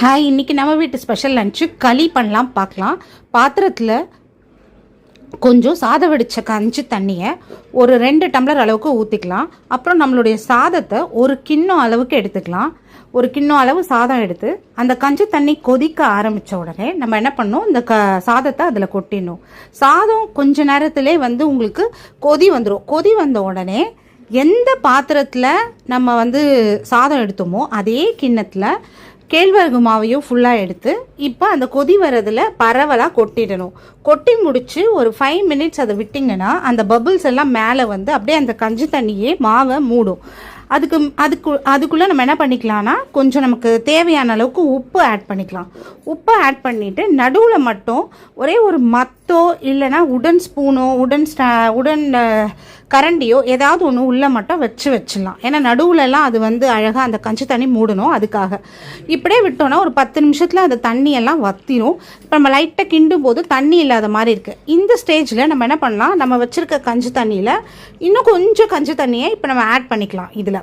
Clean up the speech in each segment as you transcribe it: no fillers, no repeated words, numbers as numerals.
Hi, இன்றைக்கி நம்ம வீட்டு ஸ்பெஷல் லஞ்சு களி பண்ணலாம் பார்க்கலாம். பாத்திரத்தில் கொஞ்சம் சாதம் வடித்த கஞ்சி தண்ணியை ஒரு 2 டம்ளர் அளவுக்கு ஊற்றிக்கலாம். அப்புறம் நம்மளுடைய சாதத்தை ஒரு கிண்ணம் அளவுக்கு எடுத்துக்கலாம். ஒரு கிண்ணம் அளவு சாதம் எடுத்து அந்த கஞ்சி தண்ணி கொதிக்க ஆரம்பித்த உடனே நம்ம என்ன பண்ணணும், இந்த சாதத்தை அதில் கொட்டிடணும். சாதம் கொஞ்ச நேரத்திலே உங்களுக்கு கொதி வந்துடும். கொதி வந்த உடனே எந்த பாத்திரத்தில் நம்ம சாதம் எடுத்தோமோ அதே கிண்ணத்தில் கேழ்வரகு மாவையும் ஃபுல்லாக எடுத்து இப்போ அந்த கொதி வரதில் பரவலாக கொட்டிடணும். கொட்டி முடித்து ஒரு 5 மினிட்ஸ் அதை விட்டிங்கன்னா அந்த பபுள்ஸ் எல்லாம் மேலே அப்படியே அந்த கஞ்சி தண்ணியே மாவை மூடும். அதுக்குள்ளே நம்ம என்ன பண்ணிக்கலாம்னா, கொஞ்சம் நமக்கு தேவையான அளவுக்கு உப்பு ஆட் பண்ணிக்கலாம். உப்பு ஆட் பண்ணிவிட்டு நடுவில் மட்டும் ஒரே ஒரு மத்தோ இல்லைனா உடன் ஸ்பூனோ உடன் கரண்டியோ ஏதாவது ஒன்று உள்ளே மட்டும் வச்சிடலாம். ஏன்னா நடுவுலலாம் அது அழகாக அந்த கஞ்சி தண்ணி மூடணும். அதுக்காக இப்படியே விட்டோன்னா ஒரு 10 நிமிஷத்தில் அந்த தண்ணியெல்லாம் வற்றிடும். இப்போ நம்ம லைட்டாக கிண்டும் போது தண்ணி இல்லாத மாதிரி இருக்குது. இந்த ஸ்டேஜில் நம்ம என்ன பண்ணலாம், நம்ம வச்சுருக்க கஞ்சி தண்ணியில் இன்னும் கொஞ்சம் கஞ்சி தண்ணியை இப்போ நம்ம ஆட் பண்ணிக்கலாம். இதில்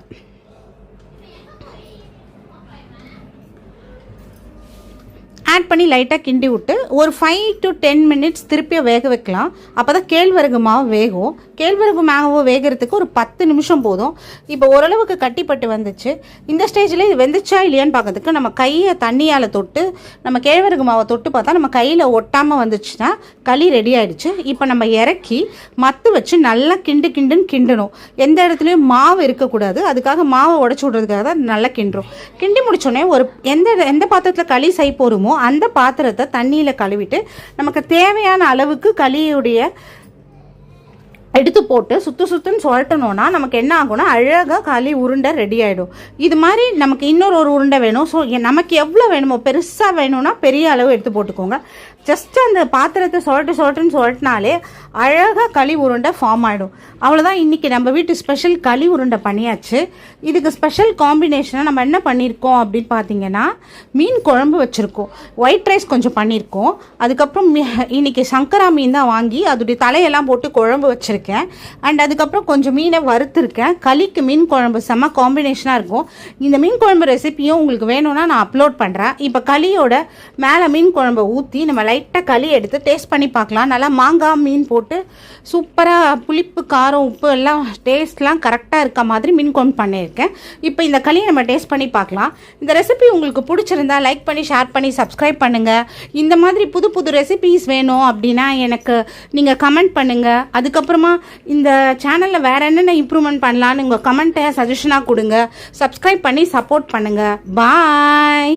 ஆட் பண்ணி லைட்டாக கிண்டி விட்டு ஒரு 5 to 10 மினிட்ஸ் திருப்பியும் வேக வைக்கலாம். அப்போ தான் கேழ்வரகு மாவு வேகும். கேழ்வரகு மாவு வேகிறதுக்கு ஒரு 10 நிமிஷம் போதும். இப்போ ஓரளவுக்கு கட்டிப்பட்டு வந்துச்சு. இந்த ஸ்டேஜில் இது வெந்துச்சா இல்லையான்னு பார்க்கறதுக்கு நம்ம கையை தண்ணியால் தொட்டு நம்ம கேழ்வரகு மாவை தொட்டு பார்த்தா நம்ம கையில் ஒட்டாமல் வந்துச்சுன்னா களி ரெடி ஆகிடுச்சு. இப்போ நம்ம இறக்கி மத்து வச்சு நல்லா கிண்டுன்னு கிண்டணும். எந்த இடத்துலையும் மாவு இருக்கக்கூடாது. அதுக்காக மாவை உடச்சி விட்றதுக்காக தான் நல்லா கிண்டுறோம். கிண்டி முடிச்சோடனே ஒரு எந்த பாத்திரத்தில் களி செய்ய போகிறோமோ அந்த பாத்திரத்தை தண்ணியில் கழுவிட்டு நமக்கு தேவையான அளவுக்கு களியுடைய எடுத்து போட்டு சுற்றுன்னு சொல்லட்டணும்னா நமக்கு என்ன ஆகும்னா அழகாக களி உருண்டை ரெடி ஆகிடும். இது மாதிரி நமக்கு இன்னொரு உருண்டை வேணும். ஸோ நமக்கு எவ்வளோ வேணுமோ, பெருசாக வேணும்னா பெரிய அளவு எடுத்து போட்டுக்கோங்க. ஜஸ்ட் அந்த பாத்திரத்தை சொல்லட்டுன்னு சொல்லட்டினாலே அழகாக களி உருண்டை ஃபார்ம் ஆகிடும். அவ்வளோதான். இன்றைக்கி நம்ம வீட்டு ஸ்பெஷல் களி உருண்டை பண்ணியாச்சு. இதுக்கு ஸ்பெஷல் காம்பினேஷனாக நம்ம என்ன பண்ணியிருக்கோம் அப்படின்னு பார்த்தீங்கன்னா, மீன் குழம்பு வச்சுருக்கோம், ஒயிட் ரைஸ் கொஞ்சம் பண்ணியிருக்கோம். அதுக்கப்புறம் இன்றைக்கி சங்கரா மீன் தான் வாங்கி அதோடைய தலையெல்லாம் போட்டு குழம்பு வச்சுருக்கேன். அண்ட் அதுக்கப்புறம் கொஞ்சம் மீனை வறுத்துருக்கேன். களிக்கு மீன் குழம்பு செம்ம காம்பினேஷனாக இருக்கும். இந்த மீன் குழம்பு ரெசிப்பியும் உங்களுக்கு வேணும்னா நான் அப்லோட் பண்ணுறேன். இப்போ களியோட மேலே மீன் குழம்பை ஊற்றி நம்ம லைட்டாக களி எடுத்து டேஸ்ட் பண்ணி பார்க்கலாம். நல்லா மாங்காய் மீன் போட்டு சூப்பராக புளிப்பு காரம் உப்பு எல்லாம் டேஸ்ட்லாம் கரெக்டாக இருக்க மாதிரி மீன் குழம்பு பண்ணியிருக்கேன். இப்போ இந்த களியை நம்ம டேஸ்ட் பண்ணி பார்க்கலாம். இந்த ரெசிபி உங்களுக்கு பிடிச்சிருந்தா லைக் பண்ணி ஷேர் பண்ணி சப்ஸ்கிரைப் பண்ணுங்கள். இந்த மாதிரி புது ரெசிபிஸ் வேணும் அப்படின்னா எனக்கு நீங்கள் கமெண்ட் பண்ணுங்கள். அதுக்கப்புறமா இந்த சேனலில் வேறு என்னென்ன இம்ப்ரூவ்மெண்ட் பண்ணலான்னு உங்கள் கமெண்ட்டை சஜஷனாக கொடுங்க. சப்ஸ்கிரைப் பண்ணி சப்போர்ட் பண்ணுங்கள். பாய்.